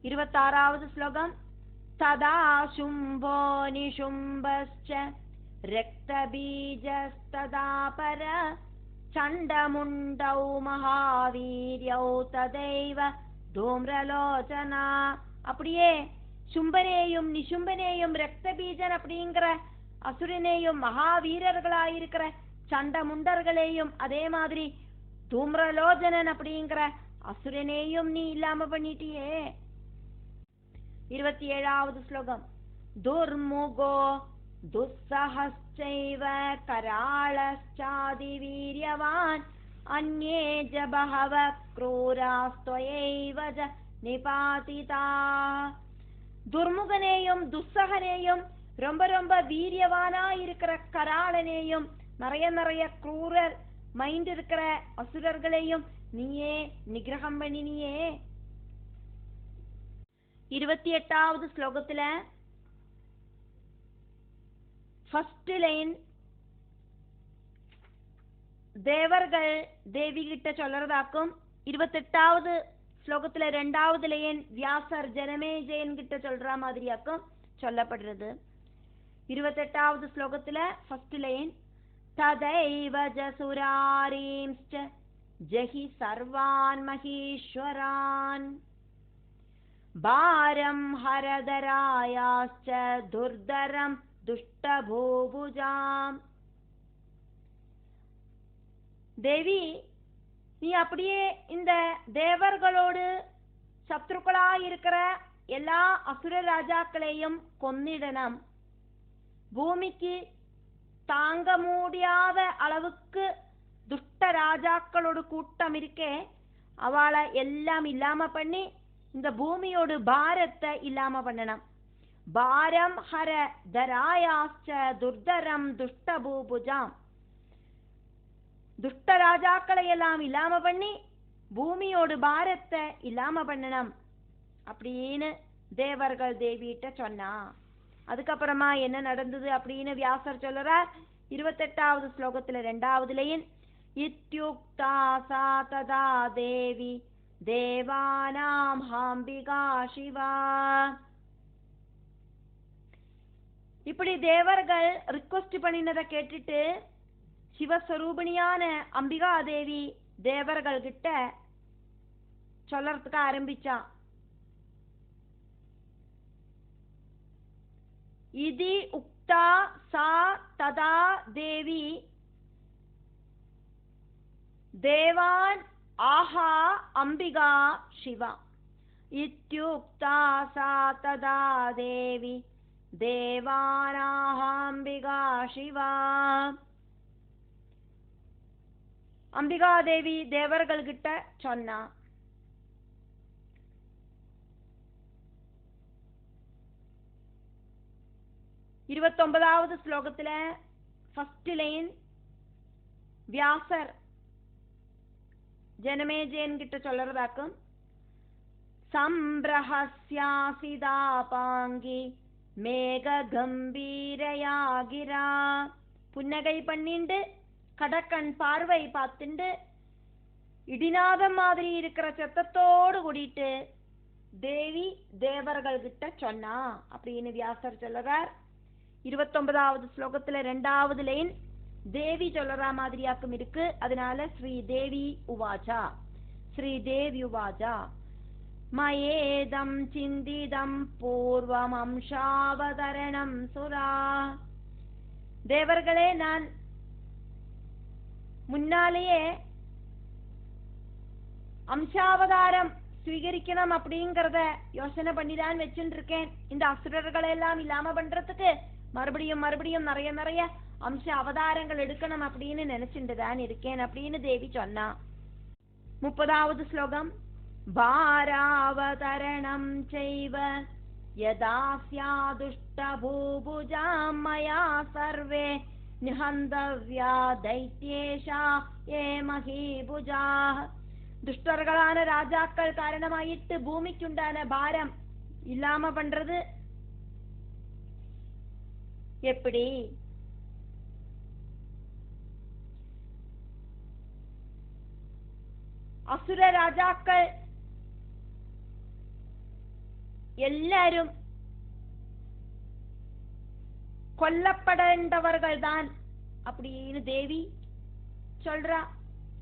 26வது ஸ்லோகம். ததா சும்போ நிஷும்பஸ்ச ரக்தபீஜஸ்ததா பர சண்டமுண்டௌ மகாவீர்யௌ ததைவ தூம்ரலோச்சனா. அப்படியே சும்பனேயும் நிஷும்பனேயும் ரக்தபீஜன் அப்படிங்கிற அசுரனேயும் மகாவீரர்களாயிருக்கிற சண்டமுண்டர்களையும் அதே மாதிரி தூம்ரலோச்சனன் அப்படிங்கிற அசுரனேயும் நீ இல்லாம பண்ணிட்டியே. 27வது ஸ்லோகம். துர்முகோ துஸ்ஸஹஸ்சைவ கராளச்சாதி வீரியவான் அன்யே ஜ பஹவ க்ரூராஸ்த்வயைவ ஜ நிபாதிதா. துர்முகனேயும் துஸ்ஸகனேயும் ரொம்ப ரொம்ப வீரியவானா இருக்கிற கராளனேயும் நிறைய க்ரூரர் மைண்ட் இருக்கிற அசுரர்களையும் நீயே நிகிரகம் பண்ணினியே. 28வது ஸ்லோகத்துல ஃபர்ஸ்ட் லைன் தேவர்கள் தேவி கிட்ட சொல்றதாக்கும். 28வது ஸ்லோகத்துல 2வது லைன் வியாசர் ஜனமேஜயன் கிட்ட சொல்ற மாதிரியாக்கும் சொல்லப்படுறது. 28வது ஸ்லோகத்துல ஃபர்ஸ்ட் லைன் ததைவ ஜசுராரீம்ஸ்ச ஜஹி சர்வான் மகீஸ்வரான் பாரம் ஹரதராயாஸ்ச துர்தரம் துஷ்டபூபுஜாம். தேவி நீ அப்படியே இந்த தேவர்களோடு சத்ருக்களா இருக்கிற எல்லா அசுர ராஜாக்களையும் கொன்னிடணும். பூமிக்கு தாங்க முடியாத அளவுக்கு துஷ்ட ராஜாக்களோட கூட்டம் இருக்கே, அவளை எல்லாம் இல்லாம பண்ணி இந்த பூமியோட பாரத்தை இல்லாம பண்ணணும். பாரம் ஹர தராயாஸ்ச துர்தரம் துஷ்டபூபுஜாம். துஷ்ட ராஜாக்களை எல்லாம் இல்லாம பண்ணி பூமியோட பாரத்தை இல்லாம பண்ணணும் அப்படின்னு தேவர்கள் தேவிட்ட சொன்னா. அதுக்கப்புறமா என்ன நடந்தது அப்படின்னு வியாசர் சொல்றார். 28வது ஸ்லோகத்துல 2வது லைன் இத்யுக்தா சா ததா தேவி தேவானாம் ஹாம்பிகா சிவா. இப்படி தேவர்கள் ரிக்வெஸ்ட் பண்ணினதை கேட்டுட்டு சிவஸ்வரூபிணியான அம்பிகா தேவி தேவர்கள் கிட்ட சொல்லறதுக்கு ஆரம்பிச்சான். இதி உக்தா சா ததா தேவி தேவான் ஆஹா அம்பிகா சிவா. இத்யுக்தா சா ததா தேவி தேவானாஹ அம்பிகா சிவா. அம்பிகா தேவி தேவர்கள் கிட்ட சொன்னா. இருபத்தொன்பதாவது ஸ்லோகத்துல ஃபர்ஸ்ட் லைன் வியாசர் ஜனமேஜயன் கிட்ட சொல்றதாக்கும். சம்பிரஹஸ்யாசிதா பாங்கி மேக கம்பீரயா கிரா. புன்னகை பண்ணிண்டு கடக்கண் பார்வை பார்த்துண்டு இடிநாதம் மாதிரி இருக்கிற சத்தத்தோடு கூடிட்டு தேவி தேவர்கள் கிட்ட சொன்னா அப்படின்னு வியாசர் சொல்றார். 29வது ஸ்லோகத்துல 2வது லைன் தேவி சொல்ற மாதிரியாக்கும் இருக்கு. அதனால ஸ்ரீதேவி உவாச்சா. ஸ்ரீதேவி உவாச்சா மயேதம் சிந்திதம் பூர்வம் அம்சாவதரணம் சுரா. தேவர்களே, நான் முன்னாலேயே அம்சாவதாரம் ஸ்வீகரிக்கணும் அப்படிங்கறத யோசனை பண்ணிதான் வச்சுட்டு இருக்கேன். இந்த அசுரர்களை எல்லாம் இல்லாம பண்றதுக்கு மறுபடியும் மறுபடியும் நிறைய அம்ச அவதாரங்கள் எடுக்கணும் அப்படின்னு நினைச்சுட்டு தான் இருக்கேன் அப்படின்னு தேவி சொன்னா. 30வது ஸ்லோகம் பாராவதரணம் செய்வ யதாஸ்யாதுஷ்ட பூபுஜாம் மயா சர்வே நிஹந்தவ்யா தைத்யேஷா ஏ மஹீபுஜா. துஷ்டர்களான ராஜாக்கள் காரணமாயிட்டு பூமிக்குண்டான பாரம் இல்லாம பண்றது எப்படி? அசுர ராஜாக்கள் எல்லாரும் கொல்லப்படேண்டவர்கள் தான் அப்படின்னு தேவி சொல்றா.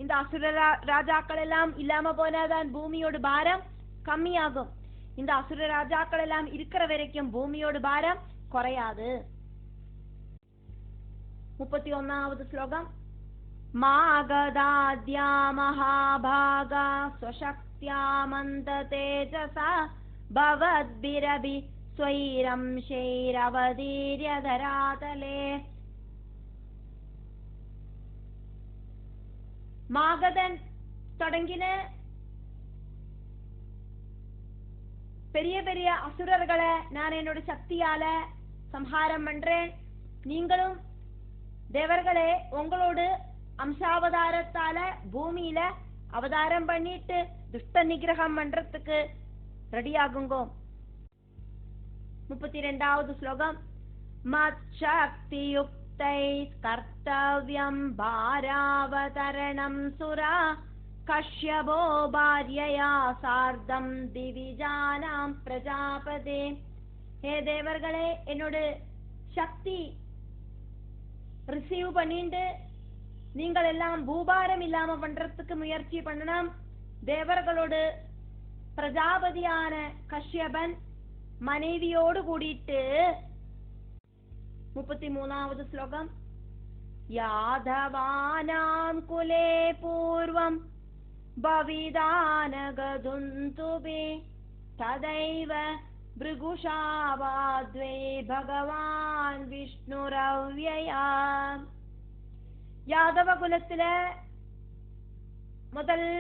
இந்த அசுர ராஜாக்கள் எல்லாம் இல்லாம போனாதான் பூமியோட பாரம் கம்மியாகும். இந்த அசுர ராஜாக்கள் எல்லாம் இருக்கிற வரைக்கும் பூமியோட பாரம் குறையாது. 31வது ஸ்லோகம். மாகதாத்யா மகாபாகா ஸ்வசக்த்யா மந்த தேஜசா பவத்பிரபி ஸ்வைரம் ஷைரவதீர்ய தராதலே. மாகதன் தொடங்கின பெரிய பெரிய அசுரர்களை நான் என்னோட சக்தியால சம்ஹாரம் பண்றேன். நீங்களும் தேவர்களே உங்களோடு அம்சாவதாரத்தால பூமியில அவதாரம் பண்ணிட்டு துஷ்ட நிகிரகம் பண்றதுக்கு ரெடி ஆகுங்கோ. 32வது ஸ்லோகம். மத் சக்தி யுக்தை கர்த்தவ்யம் பாராவதரணம் சுரா கஷ்யபோ பாரியயா சார்தம் திவிஜானாம் பிரஜாபதே. ஹே தேவர்களே, என்னோட சக்தி ரிசீவ் பண்ணிட்டு நீங்கள் எல்லாம் பூபாரம் இல்லாம பண்றதுக்கு முயற்சி பண்ணணும். தேவர்களோடு பிரஜாபதியான கஷ்யபன் மனைவியோடு கூடிட்டு. 33வது ஸ்லோகம். யாதவானாம் குலே பூர்வம் பவிதானகதுந்துபே ததைவ பிருகுஷாவாத்வே பகவான் விஷ்ணுரவ்யயா. யாதவ குலத்துல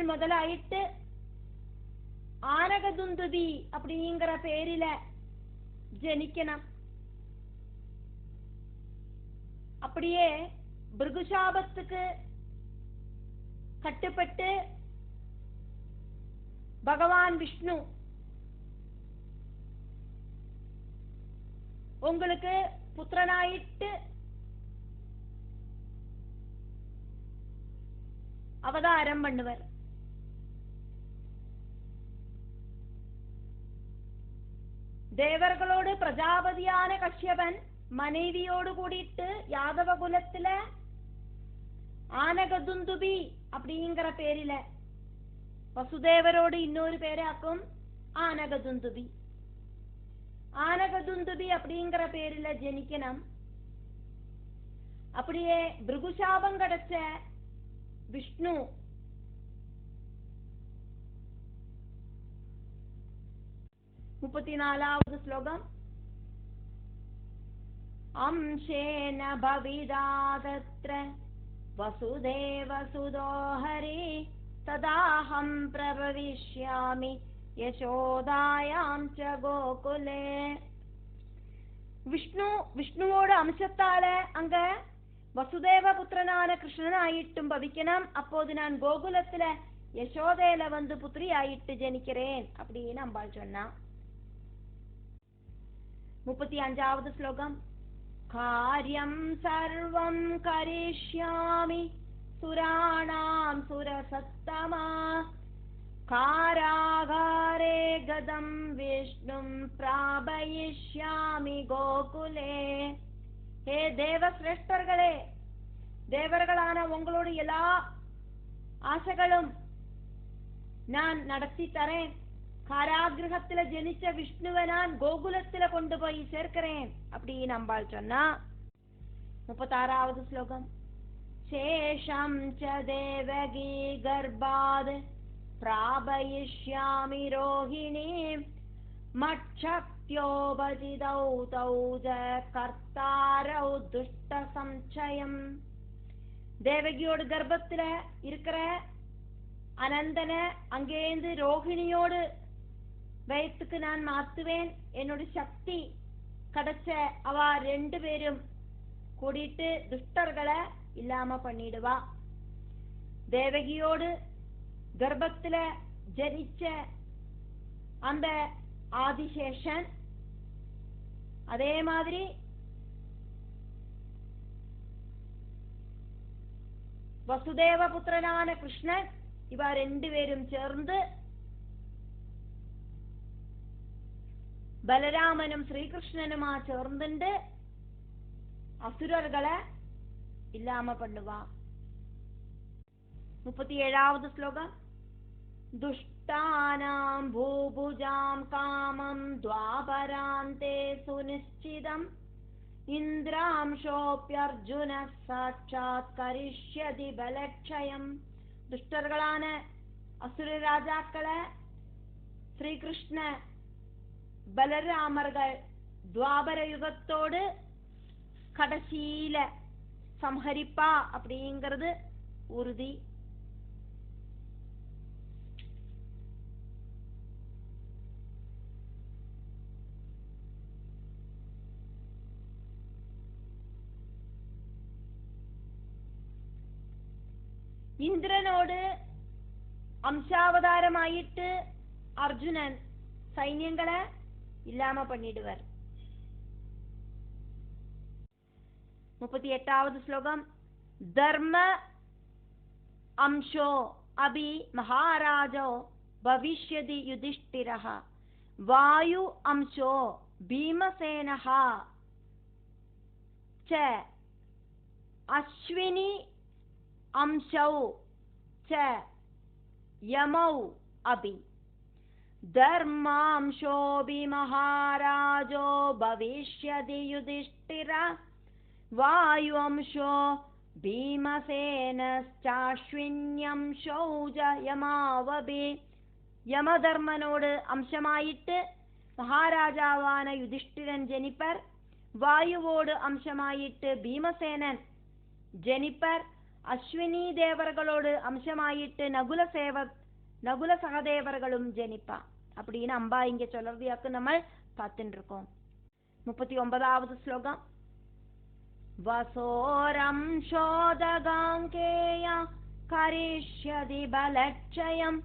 முதலாயிட்டு ஆனகதுந்துபி அப்படிங்கிற பேரில ஜனிக்கணும். அப்படியே பிருகுஷாபத்துக்கு கட்டுப்பட்டு பகவான் விஷ்ணு உங்களுக்கு புத்திரனாயிட்டு அவதாரம் பண்ணுவர். தேவர்களோடு பிரஜாபதியான கஷ்யபன் மனைவியோடு கூடிட்டு யாதவ குலத்துல ஆனகதுந்துபி அப்படிங்கிற பேரில, வசுதேவரோடு இன்னொரு பேராக்கும் ஆனகதுந்துபி. ஆனகதுந்துபி அப்படிங்கிற பேரில ஜனிக்கணும். அப்படியே பிருகுசாபம் கிடைச்ச விஷ்ணு முப்பத்தினாலாவது ஸ்லோகம். அம்சேன பவிதாதத்ர வசுதேவ சுதோஹரி ததாஹம் பிரபவிஷ்யாமி யசோதாயாம் ச கோகுலே. விஷ்ணுவோட அம்சத்தால அங்க வசுதேவ புத்திரனான கிருஷ்ணன் ஆயிட்டும் பவிக்கணும். அப்போது நான் கோகுலத்துல யசோதையில வந்து புத்திரி ஆயிட்டு ஜனிக்கிறேன் அப்படின்னு அம்பாள் சொன்னா. 35வது ஸ்லோகம். காரியம் சர்வம் கரிஷ்யாமி சுராணாம் சுரசத்தமா காராகாரே கதம் விஷ்ணும் பிராபயிஷ்யாமி கோகுலே. ஹே தேவசிரேஷ்டர்களே, தேவர்களான உங்களோட எல்லா ஆசைகளும் நான் நடத்தி தரேன். காராகிரகத்துல ஜனிச்ச விஷ்ணுவை நான் கோகுலத்துல கொண்டு போய் சேர்க்கிறேன் அப்படின்னு அம்பாள் சொன்னா. 36வது ஸ்லோகம். சேஷம் ச தேவகி கர்ப்பாத் பிராபயிஷ்யாமி ரோஹிணீம் மட்சக்த்யோபஜிதௌ தௌஜ கர்த்தாரௌ துஷ்ட சம்சயம். தேவகியோட கர்ப்பத்துல இருக்கிற அனந்தன அங்கேந்து ரோஹிணியோடு வயத்துக்கு நான் மாத்துவேன். என்னோட சக்தி கிடைச்ச அவ 2 பேரும் கூடிட்டு துஷ்டர்களை இல்லாம பண்ணிடுவா. தேவகியோடு கர்ப்பத்துல ஜனிச்ச அந்த ஆதிசேஷன் அதே மாதிரி வசுதேவ புத்திரனான கிருஷ்ணன் இவ 2 பேரும் சேர்ந்து ബലരാമനും ശ്രീകൃഷ്ണനുമാ ചേർന്നിട്ട് അസുരർകളെ ഇല്ലാമ പണ്ണുവാ. 37ാவது ശ്ലോകം. ദുഷ്ടാനാം ഭൂഭുജാം കാമം ദ്വാപരാന്തേ സുനിശ്ചിതം ഇന്ദ്രാംശോപ്യർജുന സാക്ഷാത് കരിഷ്യതി ബലക്ഷയം. ദുഷ്ടர்களான അസുര രാജാക്കളെ ശ്രീകൃഷ്ണ ബലരാമர்கள் ദ്വാപര யுகத்தோடு கடைசியில சம்ஹரிப்பா அப்படிங்கிறது உறுதி. ഇന്ദ്രനോട് അംശാവതാരമായിട്ട് അർജുനൻ സൈന്യങ്ങളെ ഇല്ലാമ പണിടുവർ. 38ാவது ശ്ലോകം. ധർമ്മ അംശോ അഭി മഹാരാജോ ഭവിഷ്യതി യുധിഷ്ഠിരഃ വായു അംശോ ഭീമസേനഃ ച അശ്വിനി അംശൗ ച യമൗ അഭി ധർമാംശോഭി മഹാരാജോ ഭവിഷ്യതി യുധിഷ്ഠിരഃ വായു അംശോ ഭീമസേനശ്ചാശ്വിന്യംശൗ ച യമാവഭി. യമധർമ്മനോട് അംശമായിട്ട് മഹാരാജാവാന യുധിഷ്ഠിരൻ ജനിപ്പർ. വായുവോട് അംശമായിട്ട് ഭീമസേനൻ ജനിപ്പർ. അശ്വിനി ദേവர்களோடு അംശമായിട്ട് நகுல சகதேவர்களும் ஜெனிப்பா அப்படின்னு அம்பா இங்க சொல்றதையாக்கு நம்ம பார்த்துட்டு இருக்கோம். 39ாவது ஸ்லோகம். வசோரம் சோதகாங்கேய கரிஷ்யதி பலட்சயம்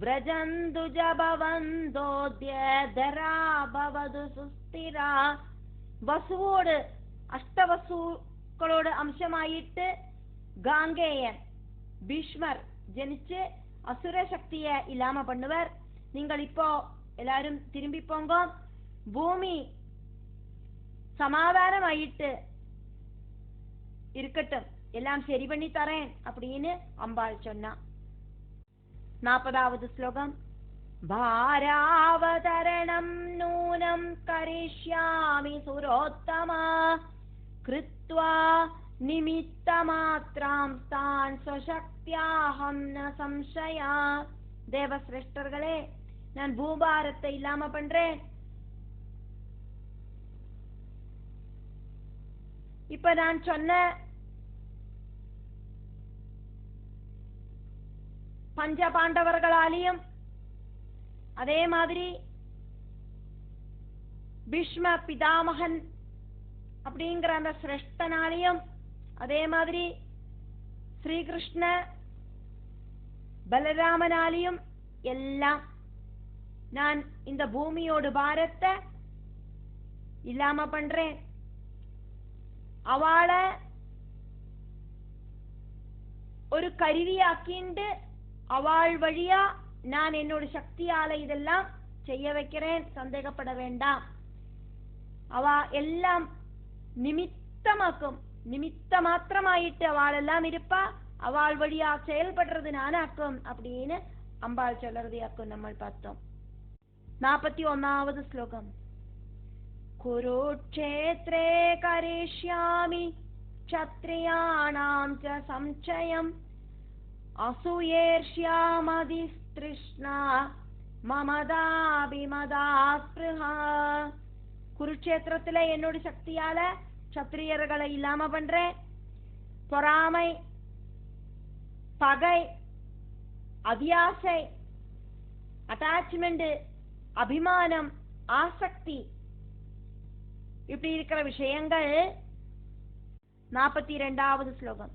व्रजन्तु ஜபவந்தோத்ய தராபவது சுஸ்திரா. வசுவோடு அஷ்டவசுக்களோடு அம்சமாயிட்டு காங்கேயன் பீஷ்மர் ஜனிச்சு அசுர சக்தியை இல்லாம பண்ணுவர். நீங்கள் இப்போ எல்லாரும் திரும்பி போங்க, பூமி சமாதானம் ஆயிட்டு இருக்கட்டும், எல்லாம் சரி பண்ணி தரேன் அப்படின்னு அம்பாள் சொன்னா. 40வது ஸ்லோகம். பாராவதரணம் நூனம் கரிஷ்யாமி சுரோத்தமா கிருத்வா நிமித்தமாத்ராம் தான் ஸ்வசக்தியாஹம் ந சம்சயா. தேவசிரேஷ்டர்களே, நான் பூபாரத்தை இல்லாம பண்றேன். இப்ப நான் சொன்ன பஞ்ச பாண்டவர்களாலையும் அதே மாதிரி பீஷ்ம பிதாமகன் அப்படிங்கிற அந்த சிரேஷ்டனாலையும் அதே மாதிரி ஸ்ரீகிருஷ்ண பலராமனாலையும் எல்லாம் நான் இந்த பூமியோடு பாரத்தை இல்லாம பண்றேன். அவளை ஒரு கருவியாக்கிண்டு அவள் வழியா நான் என்னோட சக்தியால இதெல்லாம் செய்ய வைக்கிறேன், சந்தேகப்பட வேண்டாம். அவ எல்லாம் நிமித்தமாக்கும், நிமித்த மாத்திரமாயிட்டு அவளெல்லாம் இருப்பா, அவள் வழியா செயல்படுறது நானாக்கும் அப்படின்னு அம்பாள் சொல்றதையாக்கும் நம்ம பார்த்தோம். 41வது ஸ்லோகம். குருக்ஷேத்ரே கரிஷ்யாமி க்ஷத்ரியாணாம் ச சம்சயம் அசூயேர்ஷ்யாமதிஸ்த்ருஷ்ணா மமதாபிமதாஸ்பிருஹா. குருக்ஷேத்திரத்துல என்னோட சக்தியால சத்திரியர்களை இல்லாம பண்றேன். பொறாமை, பகை, அபியாசை, அட்டாச்மெண்ட், அபிமானம், ஆசக்தி இப்படி இருக்கிற விஷயங்கள். 42வது ஸ்லோகம்.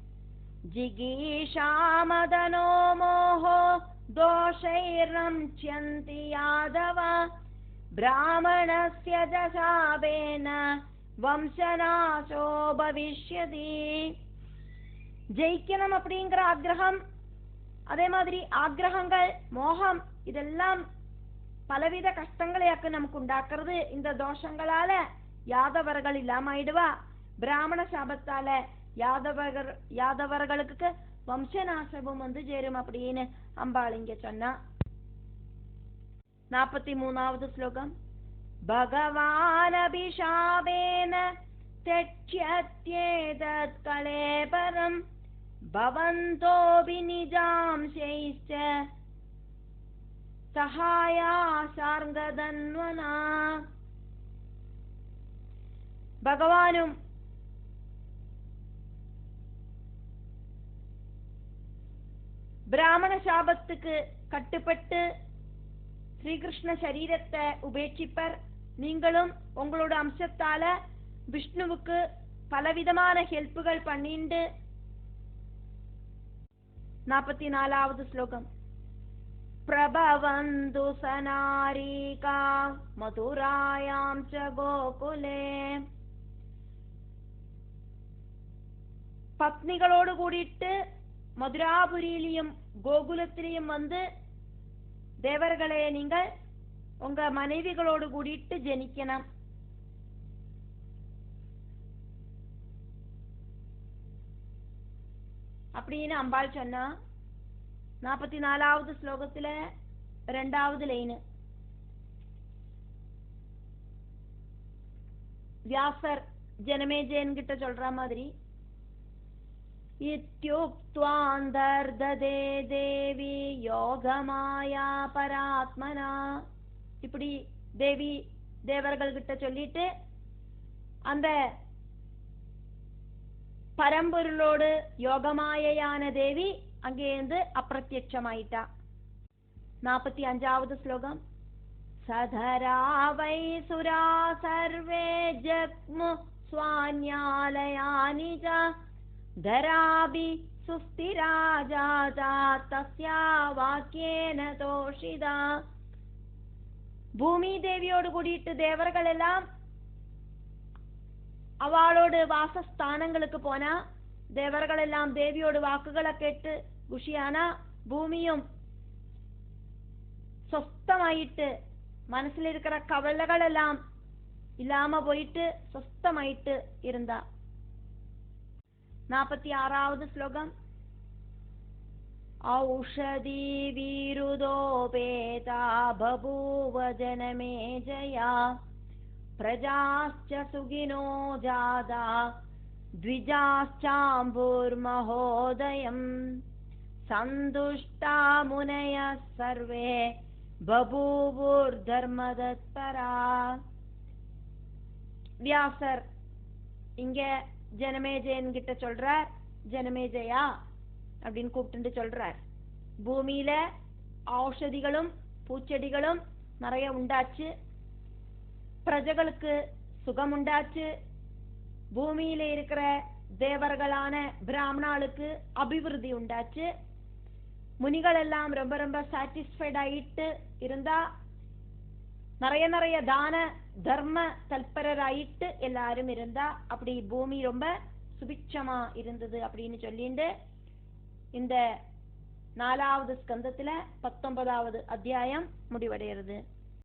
ஜிகீஷாமதனோ மோஹோ தோஷைர்நம்ச்யந்தி யாதவ பிராமணஸ்ய ஜசாபேன வம்சநாசோ பவிஷ்யதி. ஜெயிக்கணும் அப்படிங்கிற ஆக்ரகம், அதே மாதிரி ஆக்ரகங்கள், மோகம் இதெல்லாம் பலவித கஷ்டங்களையாக்கு நமக்கு உண்டாக்குறது. இந்த தோஷங்களால யாதவர்கள் இல்லாம பிராமண சாபத்தால யாதவர்களுக்கு வம்சநாசமும் வந்து சேரும் அப்படின்னு அம்பாள் இங்க சொன்னா. 43வது ஸ்லோகம். பகவான் அபிஷாபேன त्यज्यत्येतत् कलेबरं भवन्तोऽपि निजांशैश्च സഹായാസാർഗതന്വനാ. ഭഗവാനും பிராமண சாபத்துக்கு கட்டுப்பட்டு ஸ்ரீகிருஷ்ண சரீரத்தை உபேட்சிப்பர். நீங்களும் உங்களோட அம்சத்தால விஷ்ணுவுக்கு பலவிதமான ஹெல்ப்புகள் பண்ணிண்டு. 44வது ஸ்லோகம். பிரபவந்து சனாரிகா மதுராயாம் ச கோகுலே. பத்னிகளோடு கூடிட்டு மதுராபுரியிலையும் கோகுலத்திலையும் வந்து தேவர்களே நீங்கள் உங்க மனைவிகளோடு கூடிட்டு ஜனிக்கணும். அப்படின்னு அம்பாள் சொன்னா. 44வது ஸ்லோகத்துல 2வது லைன். வியாசர் ஜனமேஜயன் கிட்ட சொல்ற மாதிரி, இத்யுக்த்வாந்தர்ததே தேவி யோகமாயா பராத்மனா. இப்படி தேவி தேவர்கள் கிட்ட சொல்லிட்டு அந்த பரம்பொருளோடு யோகமாயான தேவி அங்கேருந்து அப்பிரத்யட்சமாயிட்டா. 45வது ஸ்லோகம். சதரா வை சுரா சர்வே ஜக்மு ஸ்வான்யாலயானி ச தராபி சுஸ்திரா ஜாதா தஸ்யா வாக்யேன தோஷிதா. பூமி தேவியோடு கூடிட்டு தேவர்கள் எல்லாம் அவளோடு வாசஸ்தானங்களுக்கு போனா, தேவர்கள் எல்லாம் தேவியோடு வாக்குகளை கேட்டு குஷியானா, பூமியும் சொஸ்தமாயிட்டு மனசுல இருக்கிற கவலைகள் எல்லாம் இல்லாம போயிட்டு சொஸ்தமாயிட்டு இருந்தா. 46வது ஸ்லோகம். ஔஷதி வீருதோபேதா பபூவ ஜனமேஜயா பிரஜாஸ்ச சுகினோ ஜாதா த்விஜாஸ்சாம்பூர்மஹோதயம் சந்துஷ்டா முனயः சர்வே பபூவுர் தர்மதத்பரா. வியாசர் இங்க ஜனமேஜயன் கிட்ட சொல்றார், ஜனமேஜயா அப்படின்னு கூப்பிட்டு சொல்றார். பூமியில ஔஷதிகளும் பூச்செடிகளும் நிறைய உண்டாச்சு, பிரஜைகளுக்கு சுகம் உண்டாச்சு, பூமியில இருக்கிற தேவர்களான பிராமணாளுக்கு அபிவிருத்தி உண்டாச்சு, முனிகள் எல்லாம் ரொம்ப ரொம்ப சாட்டிஸ்ஃபைட் ஆயிட்டு இருந்தா, நிறைய நிறைய தான தர்ம தல்பரராயிட்டு எல்லாரும் இருந்தா. அப்படி பூமி ரொம்ப சுபிட்சமா இருந்தது அப்படின்னு சொல்லிட்டு இந்த 4வது ஸ்கந்தத்துல 19வது அத்தியாயம் முடிவடைகிறது.